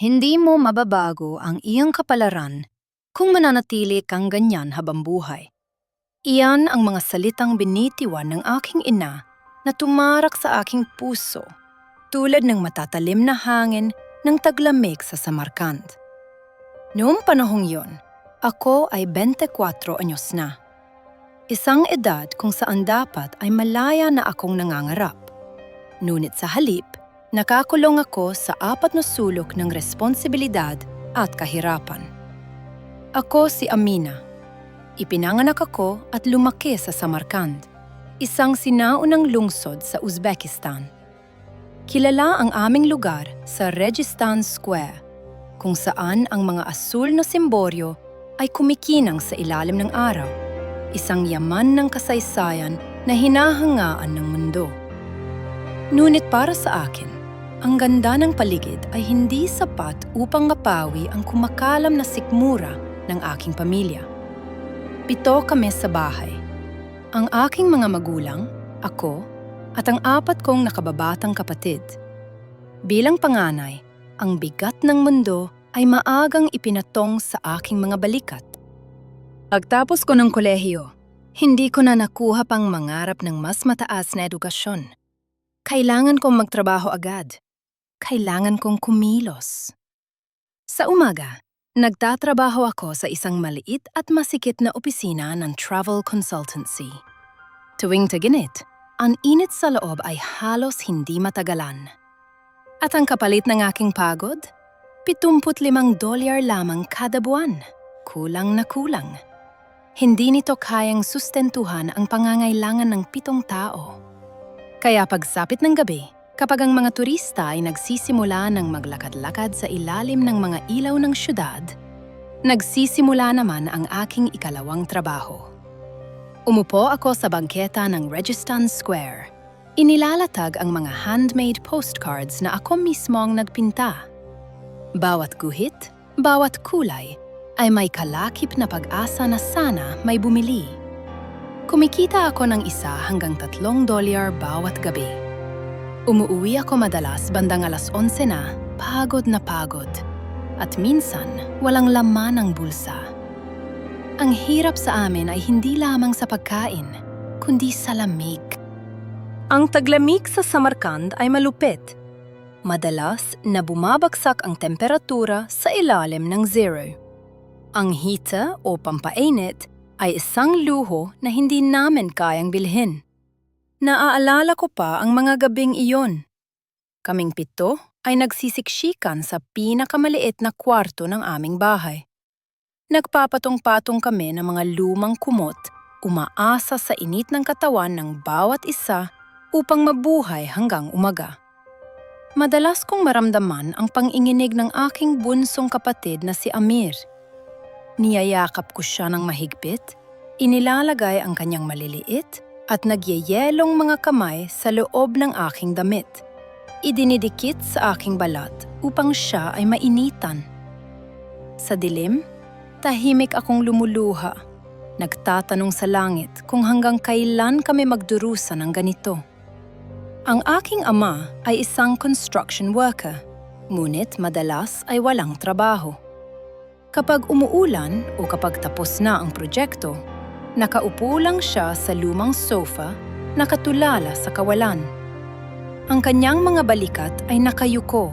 Hindi mo mababago ang iyang kapalaran kung mananatili kang ganyan habang buhay. Iyan ang mga salitang binitiwan ng aking ina na tumarak sa aking puso, tulad ng matatalim na hangin ng taglamig sa Samarkand. Noong panahong yon, ako ay 24 anyos na. Isang edad kung saan dapat ay malaya na akong nangangarap. Ngunit sa halip, nakakulong ako sa 4 na sulok ng responsibilidad at kahirapan. Ako si Amina. Ipinanganak ako at lumaki sa Samarkand, isang sinaunang lungsod sa Uzbekistan. Kilala ang aming lugar sa Registan Square, kung saan ang mga asul na simboryo ay kumikinang sa ilalim ng araw, isang yaman ng kasaysayan na hinahangaan ng mundo. Ngunit para sa akin, ang ganda ng paligid ay hindi sapat upang mapawi ang kumakalam na sikmura ng aking pamilya. 7 kami sa bahay. Ang aking mga magulang, ako, at ang 4 kong nakababatang kapatid. Bilang panganay, ang bigat ng mundo ay maagang ipinatong sa aking mga balikat. Pagtapos ko ng kolehiyo, hindi ko na nakuha pang mangarap ng mas mataas na edukasyon. Kailangan kong magtrabaho agad. Kailangan kong kumilos. Sa umaga, nagtatrabaho ako sa isang maliit at masikip na opisina ng travel consultancy. Tuwing taginit, ang init sa loob ay halos hindi matagalan. At ang kapalit ng aking pagod? $75 lamang kada buwan. Kulang na kulang. Hindi nito kayang sustentuhan ang pangangailangan ng 7 tao. Kaya pagsapit ng gabi, kapag ang mga turista ay nagsisimula ng maglakad-lakad sa ilalim ng mga ilaw ng syudad, nagsisimula naman ang aking ikalawang trabaho. Umupo ako sa bangketa ng Registan Square. Inilalatag ang mga handmade postcards na ako mismo ang nagpinta. Bawat guhit, bawat kulay, ay may kalakip na pag-asa na sana may bumili. Kumikita ako ng $1 hanggang $3 bawat gabi. Umuuwi ako madalas bandang 11:00 na, pagod na pagod. At minsan, walang laman ang bulsa. Ang hirap sa amin ay hindi lamang sa pagkain, kundi sa lamig. Ang taglamig sa Samarkand ay malupit. Madalas na bumabagsak ang temperatura sa ilalim ng 0. Ang hita o pampainit ay isang luho na hindi namin kayang bilhin. Naaalala ko pa ang mga gabing iyon. Kaming 7 ay nagsisiksikan sa pinakamaliit na kwarto ng aming bahay. Nagpapatong-patong kami ng mga lumang kumot, umaasa sa init ng katawan ng bawat isa upang mabuhay hanggang umaga. Madalas kong maramdaman ang panginginig ng aking bunsong kapatid na si Amir. Niyayakap ko siya ng mahigpit, inilalagay ang kanyang maliliit at nagyayelong mga kamay sa loob ng aking damit. Idinidikit sa aking balat upang siya ay mainitan. Sa dilim, tahimik akong lumuluha, nagtatanong sa langit kung hanggang kailan kami magdurusa ng ganito. Ang aking ama ay isang construction worker, ngunit madalas ay walang trabaho. Kapag umuulan o kapag tapos na ang proyekto, nakaupo lang siya sa lumang sofa, nakatulala sa kawalan. Ang kanyang mga balikat ay nakayuko,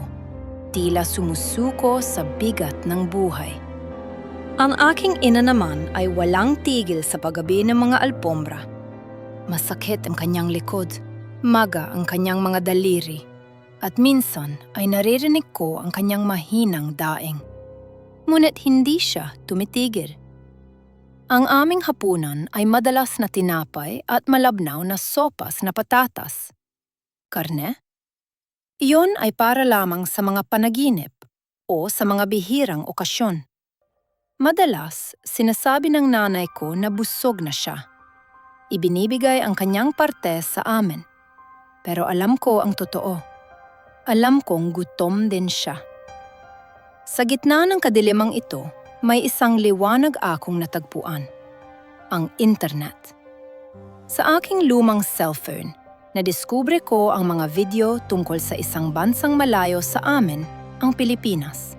tila sumusuko sa bigat ng buhay. Ang aking ina naman ay walang tigil sa paggabi ng mga alpombra. Masakit ang kanyang likod, maga ang kanyang mga daliri, at minsan ay naririnig ko ang kanyang mahinang daing. Ngunit hindi siya tumitigil. Ang aming hapunan ay madalas na tinapay at malabnaw na sopas na patatas. Karne? Iyon ay para lamang sa mga panaginip o sa mga bihirang okasyon. Madalas, sinasabi ng nanay ko na busog na siya. Ibinibigay ang kanyang parte sa amin. Pero alam ko ang totoo. Alam kong gutom din siya. Sa gitna ng kadilimang ito, may isang liwanag akong natagpuan. Ang internet. Sa aking lumang cellphone, nadiskubre ko ang mga video tungkol sa isang bansang malayo sa amin, ang Pilipinas.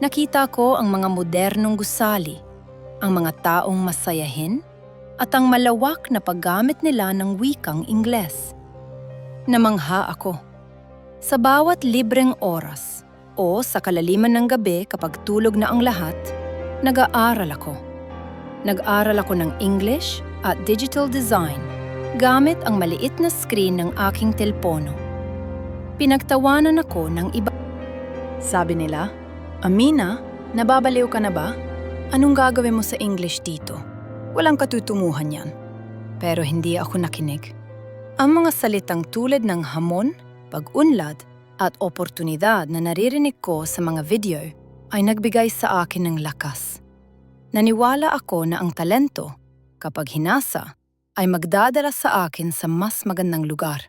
Nakita ko ang mga modernong gusali, ang mga taong masayahin, at ang malawak na paggamit nila ng wikang Ingles. Namangha ako. Sa bawat libreng oras o sa kalaliman ng gabi kapag tulog na ang lahat, nag-aaral ako. Nag-aral ako ng English at digital design gamit ang maliit na screen ng aking telepono. Pinagtawanan ako ng iba. Sabi nila, "Amina, nababaliw ka na ba? Anong gagawin mo sa English dito? Walang katutunguhan yan." Pero hindi ako nakinig. Ang mga salitang tulad ng hamon, pag-unlad, at oportunidad na naririnig ko sa mga video ay nagbigay sa akin ng lakas. Naniwala ako na ang talento, kapag hinasa, ay magdadala sa akin sa mas magandang lugar.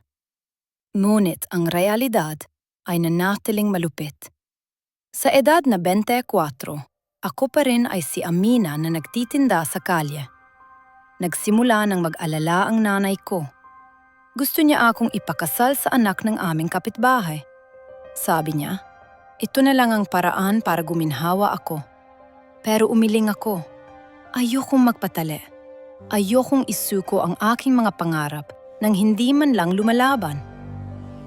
Ngunit ang realidad ay nanatiling malupit. Sa edad na 24, ako pa rin ay si Amina na nagtitinda sa kalye. Nagsimula nang mag-alala ang nanay ko. Gusto niya akong ipakasal sa anak ng aming kapitbahay. Sabi niya, ito na lang ang paraan para guminhawa ako. Pero umiling ako. Ayokong magpatali. Ayokong isuko ang aking mga pangarap nang hindi man lang lumalaban.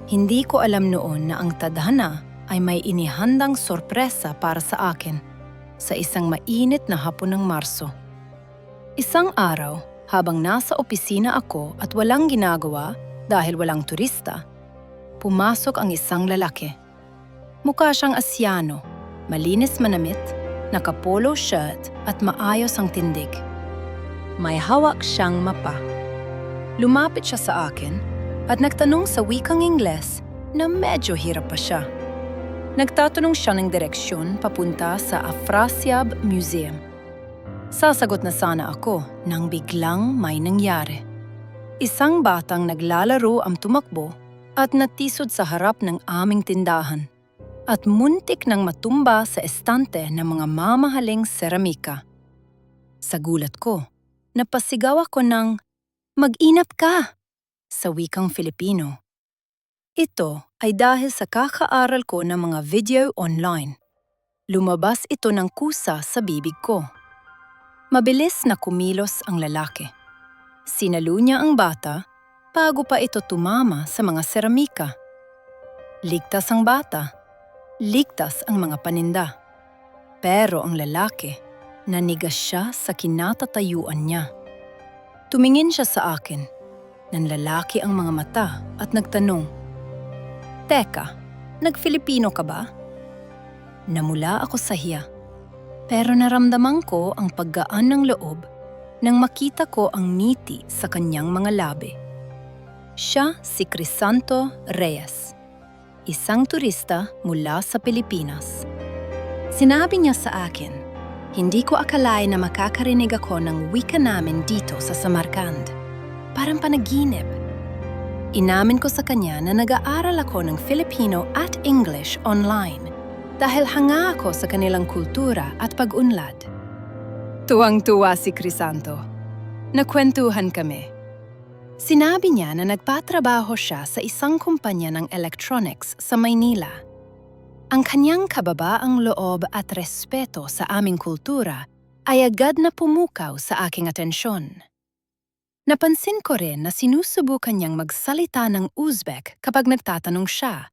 Hindi ko alam noon na ang tadhana ay may inihandang sorpresa para sa akin sa isang mainit na hapon ng Marso. Isang araw, habang nasa opisina ako at walang ginagawa dahil walang turista, pumasok ang isang lalaki. Mukha siyang asyano, malinis manamit, naka-polo shirt at maayos ang tindig. May hawak siyang mapa. Lumapit siya sa akin at nagtanong sa wikang Ingles na medyo hirap pa siya. Nagtatanong siya ng direksyon papunta sa Afrasiab Museum. Sasagot na sana ako nang biglang may nangyari. Isang batang naglalaro ang tumakbo at natisod sa harap ng aming tindahan at muntik nang matumba sa estante ng mga mamahaling seramika. Sa gulat ko, napasigaw ako ng, "Mag-inap ka!" sa wikang Filipino. Ito ay dahil sa kakaaral ko ng mga video online. Lumabas ito ng kusa sa bibig ko. Mabilis na kumilos ang lalaki. Sinalo niya ang bata bago pa ito tumama sa mga seramika. Ligtas ang bata. Ligtas ang mga paninda. Pero ang lalaki, nanigas siya sa kinatatayuan niya. Tumingin siya sa akin. Nanlalaki ang mga mata at nagtanong, "Teka, nag-Filipino ka ba?" Namula ako sa hiya. Pero naramdaman ko ang paggaan ng loob nang makita ko ang ngiti sa kanyang mga labi. Siya si Crisanto Reyes, isang turista mula sa Pilipinas. Sinabi niya sa akin, "Hindi ko akalain na makakarinig ako ng wika namin dito sa Samarkand. Parang panaginip." Inamin ko sa kanya na nag-aaral ako ng Filipino at English online dahil hanga ako sa kanilang kultura at pag-unlad. Tuwang-tuwa si Crisanto. Nakwentuhan kami. Sinabi niya na nagpatrabaho siya sa isang kumpanya ng electronics sa Maynila. Ang kanyang kababaang loob at respeto sa aming kultura ay agad na pumukaw sa aking atensyon. Napansin ko rin na sinusubukan niyang magsalita ng Uzbek kapag nagtatanong siya,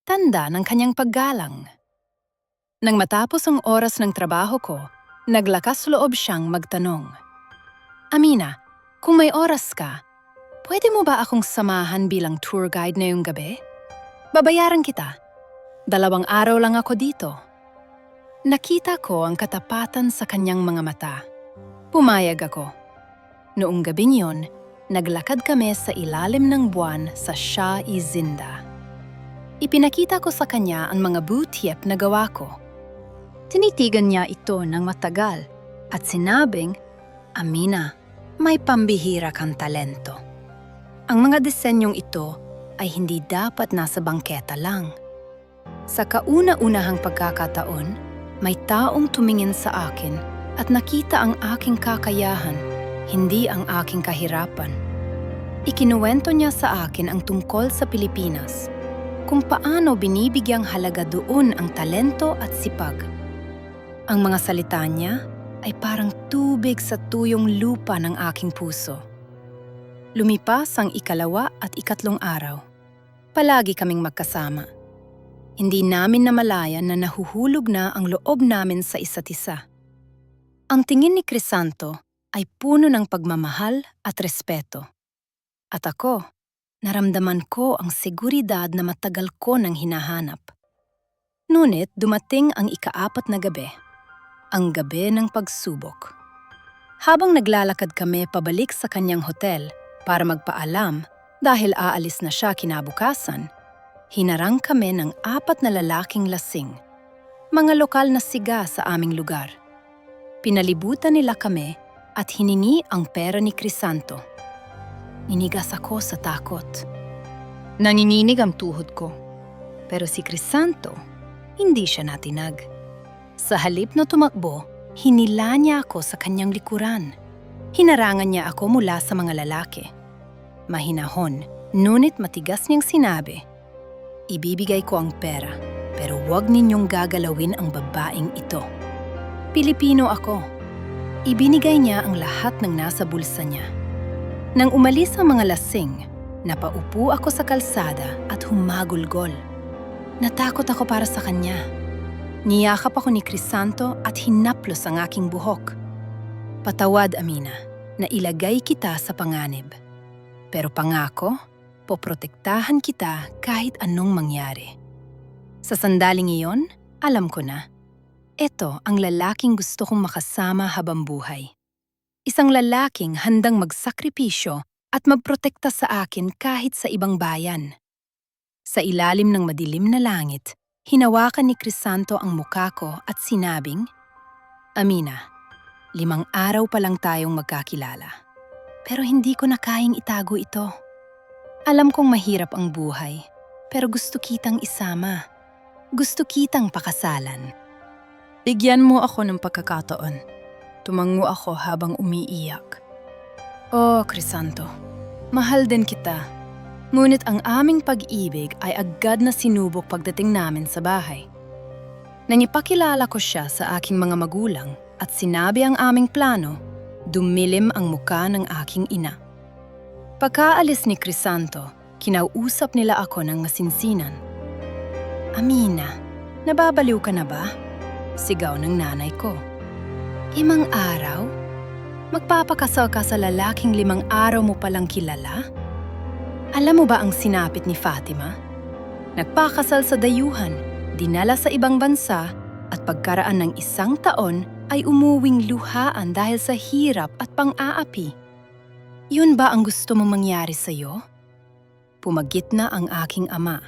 tanda ng kanyang paggalang. Nang matapos ang oras ng trabaho ko, naglakas loob siyang magtanong, "Amina, kung may oras ka, pwede mo ba akong samahan bilang tour guide ngayong gabi? Babayaran kita. 2 araw lang ako dito." Nakita ko ang katapatan sa kanyang mga mata. Pumayag ako. Noong gabi niyon, naglakad kami sa ilalim ng buwan sa Shah Izinda. Ipinakita ko sa kanya ang mga butiep na gawa ko. Tinitigan niya ito ng matagal at sinabing, "Amina, may pambihira kang talento. Ang mga disenyong ito ay hindi dapat nasa bangketa lang." Sa kauna-unahang pagkakataon, may taong tumingin sa akin at nakita ang aking kakayahan, hindi ang aking kahirapan. Ikinuwento niya sa akin ang tungkol sa Pilipinas, kung paano binibigyang halaga doon ang talento at sipag. Ang mga salita niya ay parang tubig sa tuyong lupa ng aking puso. Lumipas ang ikalawa at ikatlong araw. Palagi kaming magkasama. Hindi namin namalayan na nahuhulog na ang loob namin sa isa't isa. Ang tingin ni Crisanto ay puno ng pagmamahal at respeto. At ako, naramdaman ko ang seguridad na matagal ko nang hinahanap. Ngunit dumating ang ikaapat na gabi, ang gabi ng pagsubok. Habang naglalakad kami pabalik sa kanyang hotel para magpaalam dahil aalis na siya kinabukasan, hinarang kami ng 4 na lalaking lasing, mga lokal na siga sa aming lugar. Pinalibutan nila kami at hiningi ang pera ni Crisanto. Ninigas ako sa takot. Nanginginig ang tuhod ko. Pero si Crisanto, hindi siya natinag. Sa halip na tumakbo, hinila niya ako sa kanyang likuran. Hinarangan niya ako mula sa mga lalaki. Mahinahon, ngunit matigas niyang sinabi, "Ibibigay ko ang pera, pero huwag ninyong gagalawin ang babaeng ito." Pilipino ako. Ibinigay niya ang lahat ng nasa bulsa niya. Nang umalis ang mga lasing, napaupo ako sa kalsada at humagulgol. Natakot ako para sa kanya. Niyakap ako ni Crisanto at hinaplos ang aking buhok. "Patawad, Amina, na ilagay kita sa panganib. Pero pangako, poprotektahan kita kahit anong mangyari." Sa sandaling iyon, alam ko na. Ito ang lalaking gusto kong makasama habang buhay. Isang lalaking handang magsakripisyo at magprotekta sa akin kahit sa ibang bayan. Sa ilalim ng madilim na langit, hinawakan ni Crisanto ang mukha ko at sinabing, "Amina, 5 araw pa lang tayong magkakilala. Pero hindi ko na kayang itago ito. Alam kong mahirap ang buhay, pero gusto kitang isama. Gusto kitang pakasalan. Bigyan mo ako ng pagkakataon." Tumango ako habang umiiyak. "Oh, Crisanto, mahal din kita. Ngunit ang aming pag-ibig ay agad na sinubok pagdating namin sa bahay. Nang ipakilala ko siya sa aking mga magulang at sinabi ang aming plano, dumilim ang muka ng aking ina. Pagkaalis ni Crisanto, kinausap nila ako ng masinsinan. "Amina, nababaliw ka na ba?" Sigaw ng nanay ko. 5 araw? Magpapakasal ka sa lalaking 5 araw mo palang kilala? Alam mo ba ang sinapit ni Fatima? Nagpakasal sa dayuhan, dinala sa ibang bansa, at pagkaraan ng 1 taon ay umuwing luhaan dahil sa hirap at pang-aapi. Yun ba ang gusto mong mangyari sa'yo? Pumagit na ang aking ama.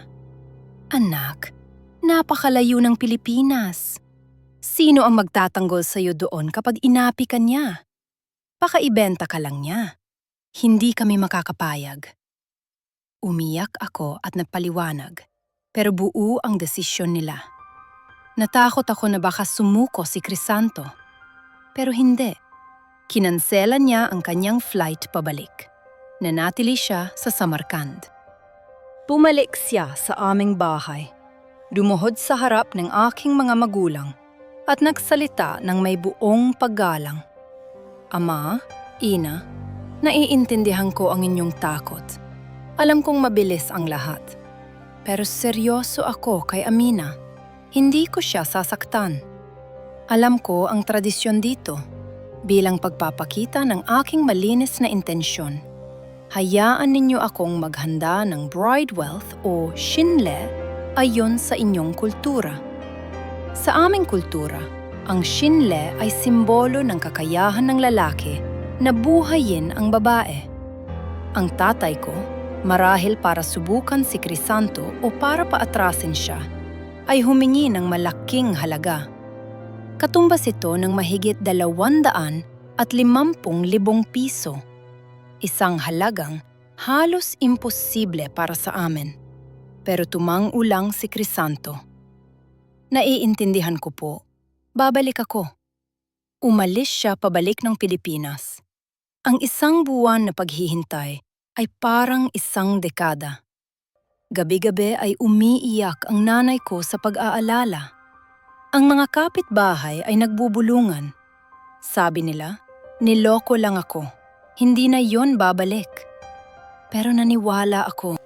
"Anak, napakalayo ng Pilipinas. Sino ang magtatanggol sa'yo doon kapag inapi ka niya? Pakaibenta ka lang niya. Hindi kami makakapayag." Umiyak ako at nagpaliwanag, pero buo ang desisyon nila. Natakot ako na baka sumuko si Crisanto. Pero hindi. Kinanselan niya ang kanyang flight pabalik. Nanatili siya sa Samarkand. Bumalik siya sa aming bahay. Lumuhod sa harap ng aking mga magulang at nagsalita ng may buong paggalang. "Ama, ina, naiintindihan ko ang inyong takot. Alam kong mabilis ang lahat. Pero seryoso ako kay Amina. Hindi ko siya sasaktan. Alam ko ang tradisyon dito. Bilang pagpapakita ng aking malinis na intensyon, hayaan ninyo akong maghanda ng bride wealth o shinle ayon sa inyong kultura. Sa aming kultura, ang shinle ay simbolo ng kakayahan ng lalaki na buhayin ang babae. Ang tatay ko, marahil para subukan si Crisanto o para paatrasin siya, ay humingi ng malaking halaga. Katumbas ito ng mahigit 250,000 piso. Isang halagang halos imposible para sa amin. Pero tumang-ulang si Crisanto. Naiintindihan ko po. Babalik ako. Umalis siya pabalik ng Pilipinas. Ang 1 buwan na paghihintay ay parang 1 dekada. Gabi-gabi ay umiiyak ang nanay ko sa pag-aalala. Ang mga kapitbahay ay nagbubulungan. Sabi nila, niloko lang ako. Hindi na yon babalik. Pero naniwala ako.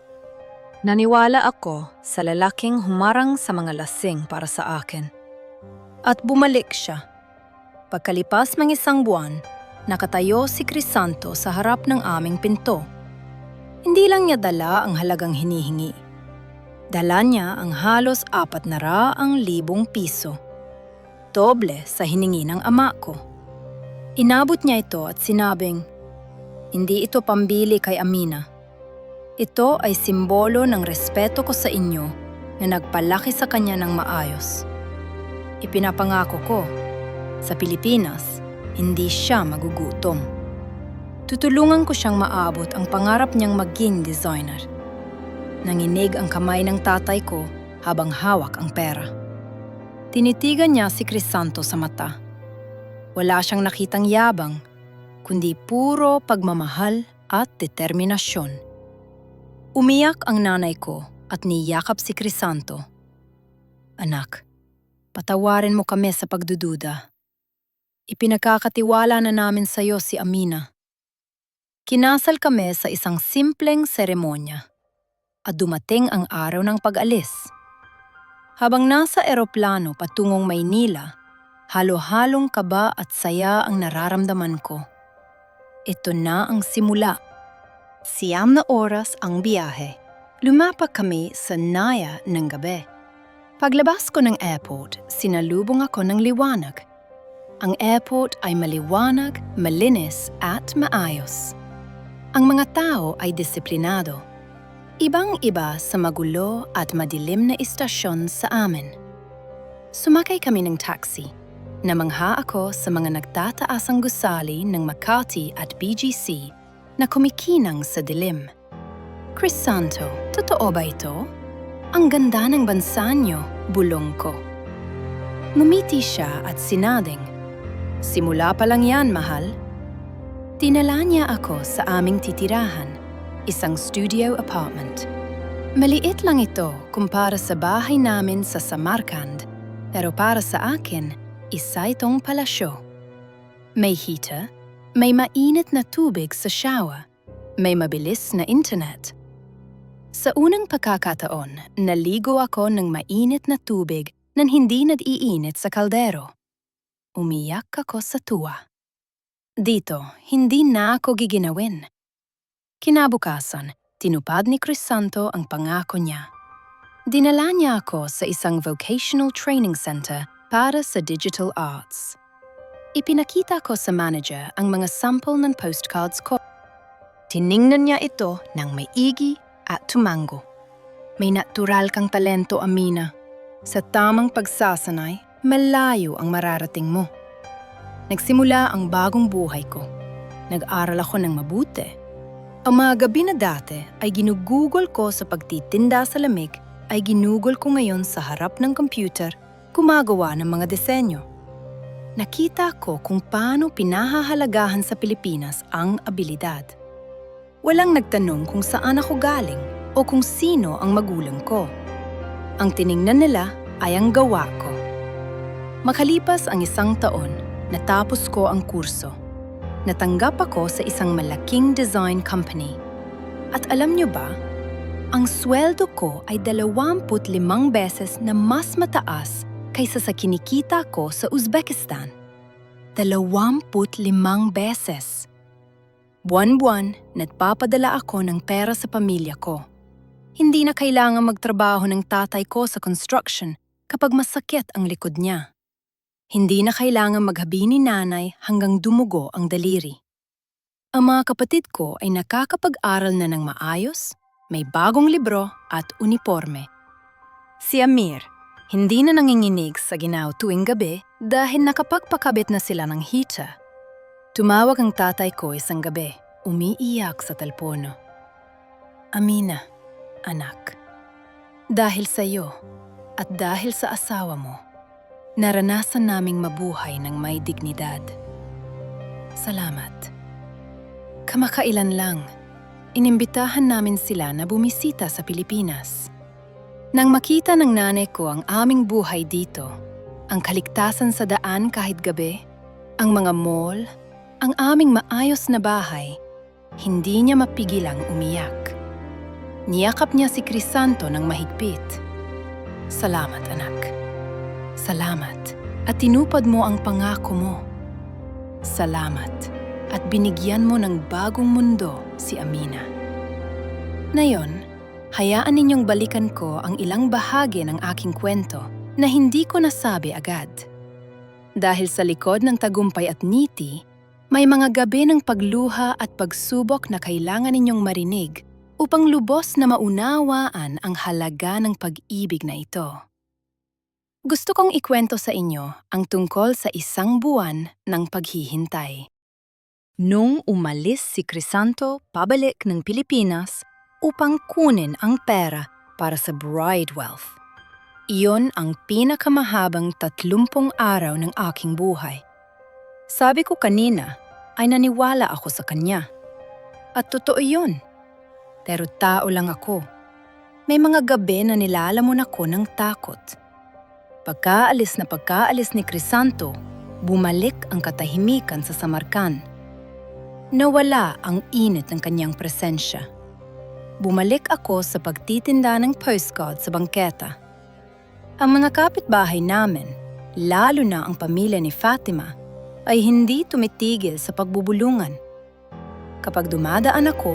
Naniwala ako sa lalaking humarang sa mga lasing para sa akin. At bumalik siya. Pagkalipas ng isang buwan, nakatayo si Crisanto sa harap ng aming pinto. Hindi lang niya dala ang halagang hinihingi. Dala niya ang halos 400,000 piso. Doble sa hiningi ng ama ko. Inabot niya ito at sinabing, "Hindi ito pambili kay Amina. Ito ay simbolo ng respeto ko sa inyo na nagpalaki sa kanya ng maayos. Ipinapangako ko, sa Pilipinas, hindi siya magugutom. Tutulungan ko siyang maabot ang pangarap niyang maging designer." Nanginig ang kamay ng tatay ko habang hawak ang pera. Tinitigan niya si Crisanto sa mata. Wala siyang nakitang yabang, kundi puro pagmamahal at determinasyon. Umiyak ang nanay ko at niyakap si Crisanto. "Anak, patawarin mo kami sa pagdududa. Ipinagkakatiwala na namin sa iyo si Amina." Kinasal kami sa isang simpleng seremonya. At dumating ang araw ng pag-alis. Habang nasa eroplano patungong Maynila, halo-halong kaba at saya ang nararamdaman ko. Ito na ang simula. 9 oras ang biyahe. Lumapak kami sa Naya ng gabi. Paglabas ko ng airport, sinalubong ako ng liwanag. Ang airport ay maliwanag, malinis at maayos. Ang mga tao ay disiplinado. Ibang-iba sa magulo at madilim na istasyon sa amin. Sumakay kami ng taxi. Namangha ako sa mga nagtataasang gusali ng Makati at BGC na kumikinang sa dilim. "Crisanto, totoo ba ito? Ang ganda ng bansa niyo," bulong ko. Ngumiti siya at sinading, "Simula pa lang yan, mahal." Dinala niya ako sa aming titirahan. Isang studio apartment. Maliit lang ito kumpara sa bahay namin sa Samarkand, pero para sa akin, isa itong palasyo. May heater, may mainit na tubig sa shower, may mabilis na internet. Sa unang pagkakataon, naligo ako ng mainit na tubig nang hindi nag-iinit sa kaldero. Umiyak ako sa tuwa. Dito, hindi na ako giginawin. Kinabukasan, tinupad ni Crisanto ang pangako niya. Dinala niya ako sa isang vocational training center para sa digital arts. Ipinakita ko sa manager ang mga sample ng postcards ko. Tiningnan niya ito ng maigi at tumango. "May natural kang talento, Amina. Sa tamang pagsasanay, malayo ang mararating mo." Nagsimula ang bagong buhay ko. Nag-aral ako ng mabuti. Ang mga gabi na dati ay ginugugol ko sa pagtitinda sa lamig ay ginugol ko ngayon sa harap ng computer, gumagawa ng mga disenyo. Nakita ko kung paano pinahahalagahan sa Pilipinas ang abilidad. Walang nagtanong kung saan ako galing o kung sino ang magulang ko. Ang tiningnan nila ay ang gawa ko. Makalipas ang 1 taon, natapos ko ang kurso. Natanggap ako sa isang malaking design company. At alam niyo ba, ang sweldo ko ay 25 beses na mas mataas kaysa sa kinikita ko sa Uzbekistan. 25 beses. Buwan-buwan, nagpapadala ako ng pera sa pamilya ko. Hindi na kailangan magtrabaho ng tatay ko sa construction kapag masakit ang likod niya. Hindi na kailangan maghabi ni nanay hanggang dumugo ang daliri. Ang mga kapatid ko ay nakakapag-aral na ng maayos, may bagong libro at uniforme. Si Amir, hindi na nanginginig sa ginaw tuwing gabi dahil nakapagpakabit na sila ng heater. Tumawag ang tatay ko isang gabi, umiiyak sa telepono. "Amina, anak, dahil sa iyo at dahil sa asawa mo, naranasan naming mabuhay ng may dignidad. Salamat." Kamakailan lang, inimbitahan namin sila na bumisita sa Pilipinas. Nang makita ng nanay ko ang aming buhay dito, ang kaligtasan sa daan kahit gabi, ang mga mall, ang aming maayos na bahay, hindi niya mapigilang umiyak. Niyakap niya si Crisanto ng mahigpit. Salamat, anak. Salamat at tinupad mo ang pangako mo. Salamat at binigyan mo ng bagong mundo si Amina. Ngayon, hayaan ninyong balikan ko ang ilang bahagi ng aking kwento na hindi ko nasabi agad. Dahil sa likod ng tagumpay at ngiti, may mga gabi ng pagluha at pagsubok na kailangan ninyong marinig upang lubos na maunawaan ang halaga ng pag-ibig na ito. Gusto kong ikwento sa inyo ang tungkol sa isang buwan ng paghihintay. Nung umalis si Crisanto pabalik ng Pilipinas upang kunin ang pera para sa bride wealth. Iyon ang pinakamahabang 30 araw ng aking buhay. Sabi ko kanina ay naniwala ako sa kanya. At totoo yun. Pero tao lang ako. May mga gabi na nilalamon ako ng takot. Pagkaalis ni Crisanto, bumalik ang katahimikan sa Samarcan. Nawala ang init ng kanyang presensya. Bumalik ako sa pagtitinda ng postcard sa bangketa. Ang mga kapitbahay namin, lalo na ang pamilya ni Fatima, ay hindi tumitigil sa pagbubulungan. Kapag dumadaan ako,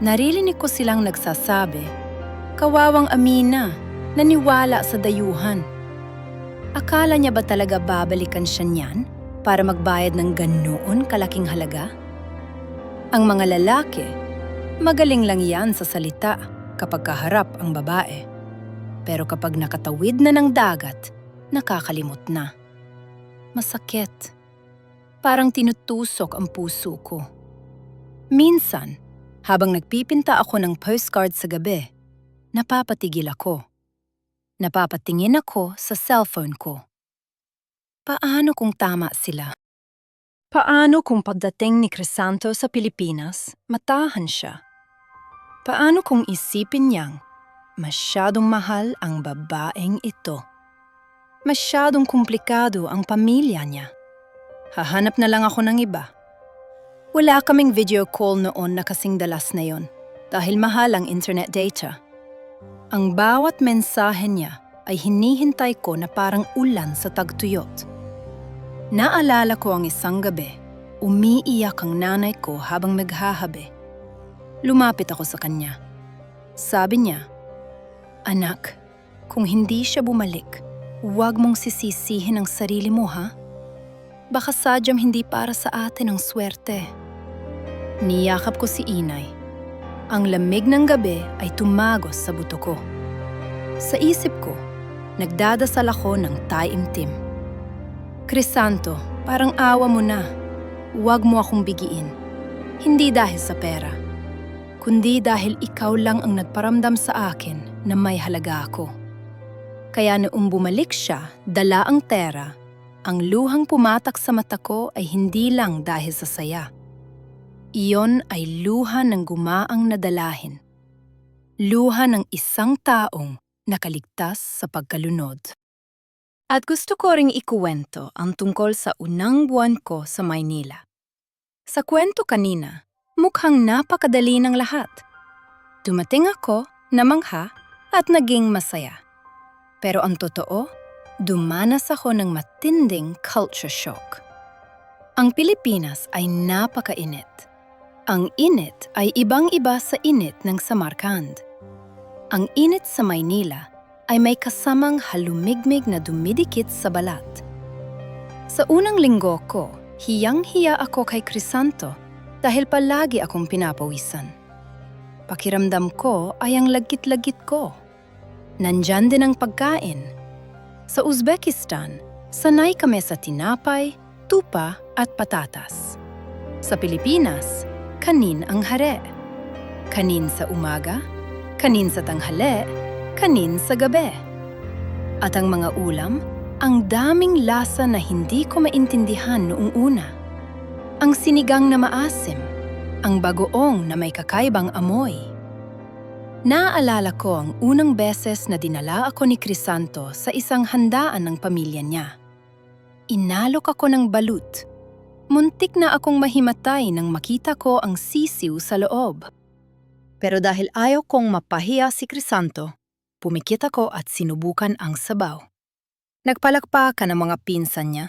naririnig ko silang nagsasabi, "Kawawang Amina, naniwala sa dayuhan." Akala niya ba talaga babalikan siya niyan para magbayad ng ganoon kalaking halaga? Ang mga lalaki, magaling lang yan sa salita kapag kaharap ang babae. Pero kapag nakatawid na ng dagat, nakakalimot na. Masakit. Parang tinutusok ang puso ko. Minsan, habang nagpipinta ako ng postcard sa gabi, napapatigil ako. Napapatingin ako sa cellphone ko. Paano kung tama sila? Paano kung pagdating ni Crisanto sa Pilipinas, matahan siya? Paano kung isipin niyang masyadong mahal ang babaeng ito? Masyadong komplikado ang pamilya niya. Hahanap na lang ako ng iba. Wala kaming video call noon na kasing dalas na yon dahil mahal ang internet data. Ang bawat mensahe niya ay hinihintay ko na parang ulan sa tagtuyot. Naalala ko ang isang gabi, umiiyak ang nanay ko habang naghahabi. Lumapit ako sa kanya. Sabi niya, "Anak, kung hindi siya bumalik, huwag mong sisisihin ang sarili mo, ha? Baka sadyang hindi para sa atin ang swerte." Niyakap ko si inay. Ang lamig ng gabi ay tumagos sa buto ko. Sa isip ko, nagdadasal ako ng taimtim. "Crisanto, parang awa mo na. Huwag mo akong bigiin. Hindi dahil sa pera, kundi dahil ikaw lang ang nagparamdam sa akin na may halaga ako." Kaya noong bumalik siya, dala ang pera, ang luhang pumatak sa mata ko ay hindi lang dahil sa saya. Iyon ay luha ng gumaang nadalahin. Luha ng isang taong nakaligtas sa pagkalunod. At gusto ko ring ikuwento ang tungkol sa unang buwan ko sa Maynila. Sa kwento kanina, mukhang napakadali ng lahat. Dumating ako, namangha, at naging masaya. Pero ang totoo, dumanas ako ng matinding culture shock. Ang Pilipinas ay napakainit. Ang init ay ibang-iba sa init ng Samarkand. Ang init sa Maynila ay may kasamang halumigmig na dumidikit sa balat. Sa unang linggo ko, hiyang-hiya ako kay Crisanto dahil palagi akong pinapawisan. Pakiramdam ko ay ang lagkit-lagkit ko. Nandyan din ang pagkain. Sa Uzbekistan, sanay kami sa tinapay, tupa at patatas. Sa Pilipinas, kanin ang hare. Kanin sa umaga, kanin sa tanghali, kanin sa gabi. At ang mga ulam, ang daming lasa na hindi ko maintindihan noong una. Ang sinigang na maasim, ang bagoong na may kakaibang amoy. Naaalala ko ang unang beses na dinala ako ni Crisanto sa isang handaan ng pamilya niya. Inalok ako ng balut. Muntik na akong mahimatay nang makita ko ang sisiw sa loob. Pero dahil ayaw kong mapahiya si Crisanto, pumikit ako at sinubukan ang sabaw. Nagpalakpakan ang mga pinsan niya.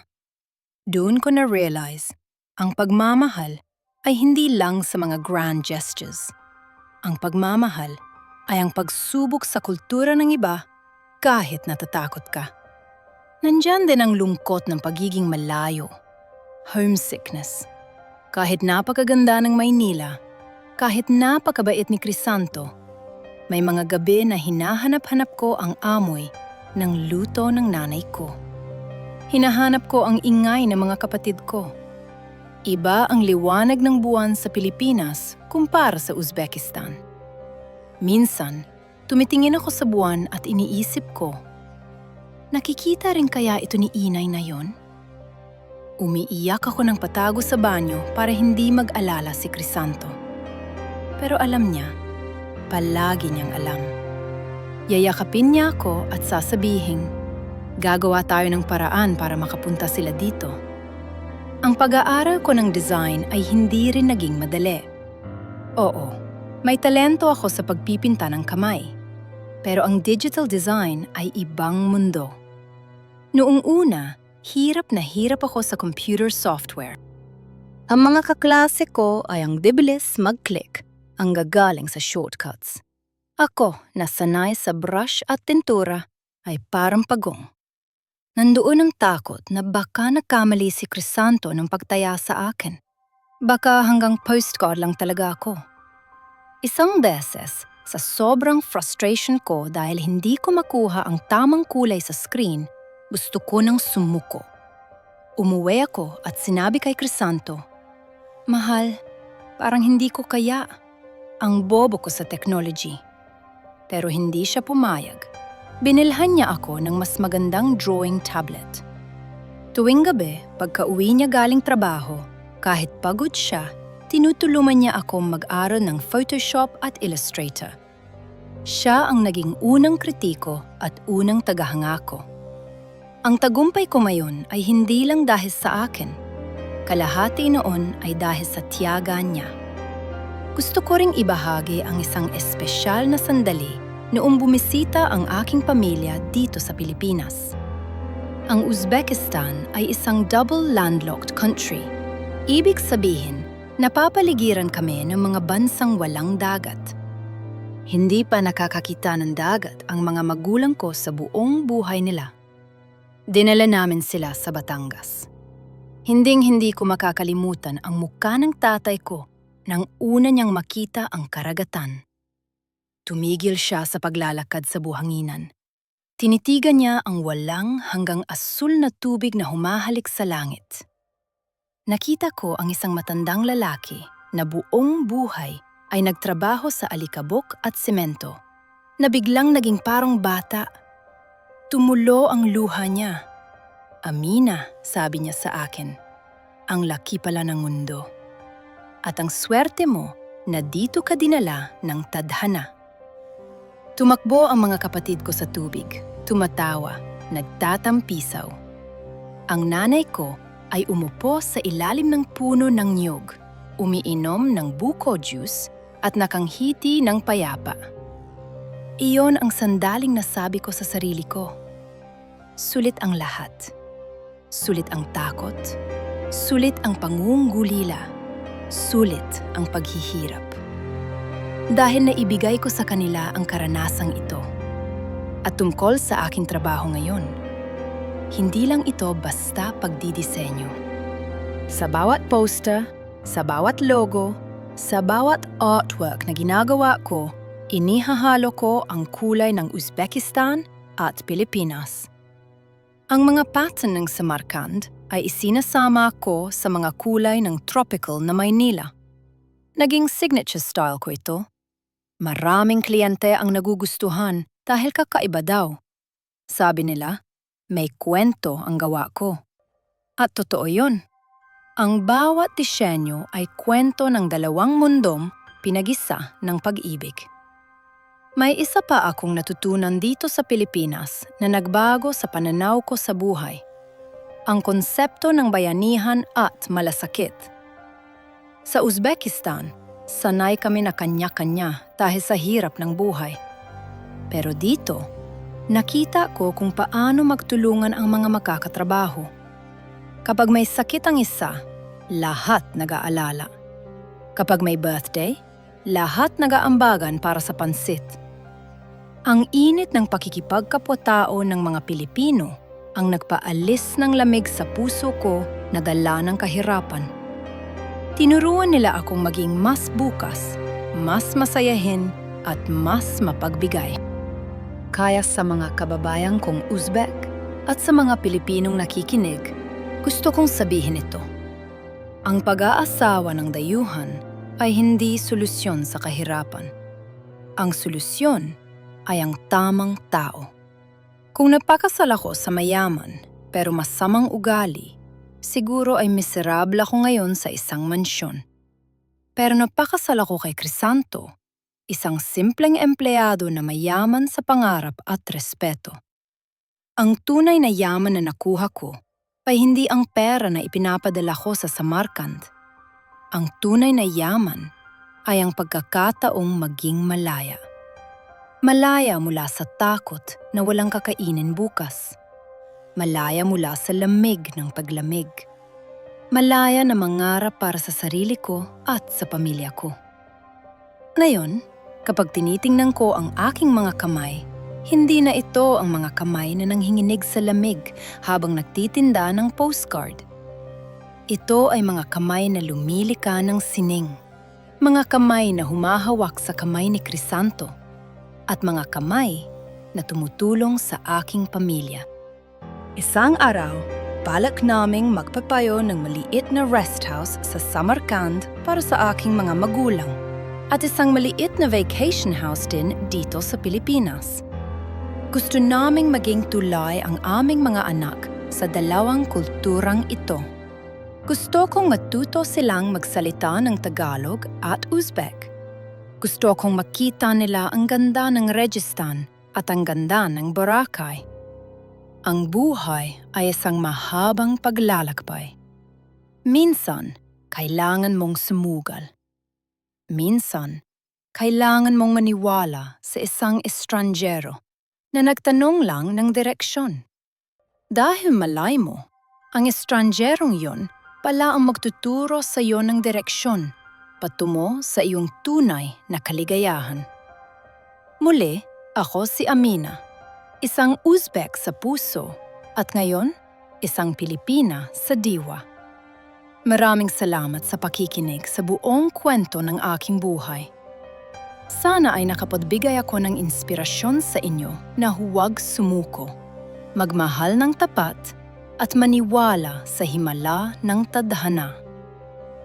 Doon ko na-realize, ang pagmamahal ay hindi lang sa mga grand gestures. Ang pagmamahal ay ang pagsubok sa kultura ng iba kahit natatakot ka. Nandyan din ang lungkot ng pagiging malayo, homesickness. Kahit napakaganda ng Maynila, kahit napakabait ni Crisanto, may mga gabi na hinahanap-hanap ko ang amoy ng luto ng nanay ko. Hinahanap ko ang ingay ng mga kapatid ko. Iba ang liwanag ng buwan sa Pilipinas kumpara sa Uzbekistan. Minsan, tumitingin ako sa buwan at iniisip ko, nakikita rin kaya ito ni inay na yon? Umiiyak ako ng patago sa banyo para hindi mag-alala si Crisanto. Pero alam niya, palagi niyang alam. Yayakapin niya ako at sasabihing, gagawa tayo ng paraan para makapunta sila dito. Ang pag-aaral ko ng design ay hindi rin naging madali. Oo, may talento ako sa pagpipinta ng kamay. Pero ang digital design ay ibang mundo. Noong una, hirap na hirap ako sa computer software. Ang mga kaklase ko ay ang dibilis mag-click, ang gagaling sa shortcuts. Ako, na sanay sa brush at tintura, ay parang pagong. Nandoon ang takot na baka nagkamali si Crisanto ng pagtaya sa akin. Baka hanggang postcard lang talaga ako. Isang beses, sa sobrang frustration ko dahil hindi ko makuha ang tamang kulay sa screen, gusto ko nang sumuko. Umuwi ako at sinabi kay Crisanto, "Mahal, parang hindi ko kaya. Ang bobo ko sa technology." Pero hindi siya pumayag. Binilhan niya ako ng mas magandang drawing tablet. Tuwing gabi, pagka-uwi niya galing trabaho, kahit pagod siya, tinutulungan niya akong mag-aral ng Photoshop at Illustrator. Siya ang naging unang kritiko at unang tagahanga ko. Ang tagumpay ko ngayon ay hindi lang dahil sa akin. Kalahati noon ay dahil sa tiyaga niya. Gusto ko ring ibahagi ang isang espesyal na sandali noong bumisita ang aking pamilya dito sa Pilipinas. Ang Uzbekistan ay isang double landlocked country. Ibig sabihin, napapaligiran kami ng mga bansang walang dagat. Hindi pa nakakakita ng dagat ang mga magulang ko sa buong buhay nila. Dinala namin sila sa Batangas. Hinding-hindi ko makakalimutan ang mukha ng tatay ko nang una niyang makita ang karagatan. Tumigil siya sa paglalakad sa buhanginan. Tinitigan niya ang walang hanggang asul na tubig na humahalik sa langit. Nakita ko ang isang matandang lalaki na buong buhay ay nagtrabaho sa alikabok at semento, na biglang naging parang bata. Tumulo ang luha niya. "Amina," sabi niya sa akin, "ang laki pala ng mundo. At ang swerte mo na dito ka dinala ng tadhana." Tumakbo ang mga kapatid ko sa tubig, tumatawa, nagtatampisaw. Ang nanay ko ay umupo sa ilalim ng puno ng niyog, umiinom ng buko juice at nakanghiti ng payapa. Iyon ang sandaling nasabi ko sa sarili ko. Sulit ang lahat. Sulit ang takot. Sulit ang pangungulila. Sulit ang paghihirap. Dahil naibigay ko sa kanila ang karanasang ito. At tungkol sa aking trabaho ngayon, hindi lang ito basta pagdidisenyo. Sa bawat poster, sa bawat logo, sa bawat artwork na ginagawa ko, inihahalo ko ang kulay ng Uzbekistan at Pilipinas. Ang mga pattern ng Samarkand ay isinasama ko sa mga kulay ng tropical na Maynila. Naging signature style ko ito. Maraming kliyente ang nagugustuhan dahil kakaiba daw. Sabi nila, may kwento ang gawa ko. At totoo yun. Ang bawat disenyo ay kwento ng dalawang mundong pinag-isa ng pag-ibig. May isa pa akong natutunan dito sa Pilipinas na nagbago sa pananaw ko sa buhay. ang konsepto ng bayanihan at malasakit. Sa Uzbekistan, sanay kami na kanya-kanya dahil sa hirap ng buhay. Pero dito, nakita ko kung paano magtulungan ang mga magkakatrabaho. Kapag may sakit ang isa, lahat nag-aalala. Kapag may birthday, lahat nag-aambagan para sa pansit. Ang init ng pakikipagkapwa-tao ng mga Pilipino ang nagpaalis ng lamig sa puso ko na dala ng kahirapan. Tinuruan nila akong maging mas bukas, mas masayahin at mas mapagbigay. Kaya sa mga kababayan kong Uzbek at sa mga Pilipinong nakikinig, gusto kong sabihin ito. Ang pag-aasawa ng dayuhan ay hindi solusyon sa kahirapan. Ang solusyon ay ang tamang tao. Kung napakasal ako sa mayaman pero masamang ugali, siguro ay miserable ako ngayon sa isang mansyon. Pero napakasal ako kay Crisanto, isang simpleng empleyado na mayaman sa pangarap at respeto. Ang tunay na yaman na nakuha ko ay hindi ang pera na ipinapadala ko sa Samarkand. Ang tunay na yaman ay ang pagkakataong maging malaya. Malaya mula sa takot na walang kakainin bukas. Malaya mula sa lamig ng paglamig. Malaya na mangarap para sa sarili ko at sa pamilya ko. Ngayon, kapag tinitingnan ko ang aking mga kamay, hindi na ito ang mga kamay na nanghinginig sa lamig habang nagtitinda ng postcard. Ito ay mga kamay na lumilika ng sining. Mga kamay na humahawak sa kamay ni Crisanto. At mga kamay na tumutulong sa aking pamilya. Isang araw, balak naming magpapayo ng maliit na rest house sa Samarkand para sa aking mga magulang at isang maliit na vacation house din dito sa Pilipinas. Gusto naming maging tulay ang aming mga anak sa dalawang kulturang ito. Gusto kong matuto silang magsalita ng Tagalog at Uzbek. Gusto kong makita nila ang ganda ng Registan at ang ganda ng Boracay. Ang buhay ay isang mahabang paglalakbay. Minsan, kailangan mong sumugal. Minsan, kailangan mong maniwala sa isang estranjero na nagtanong lang ng direksyon. Dahil malay mo, ang estranjerong yon pala ang magtuturo sa iyo ng direksyon patungo sa iyong tunay na kaligayahan. Muli, ako si Amina, isang Uzbek sa puso at ngayon, isang Pilipina sa diwa. Maraming salamat sa pakikinig sa buong kwento ng aking buhay. Sana ay nakapagbigay ako ng inspirasyon sa inyo na huwag sumuko, magmahal ng tapat at maniwala sa himala ng tadhana.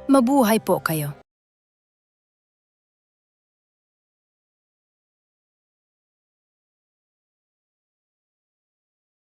Mabuhay po kayo!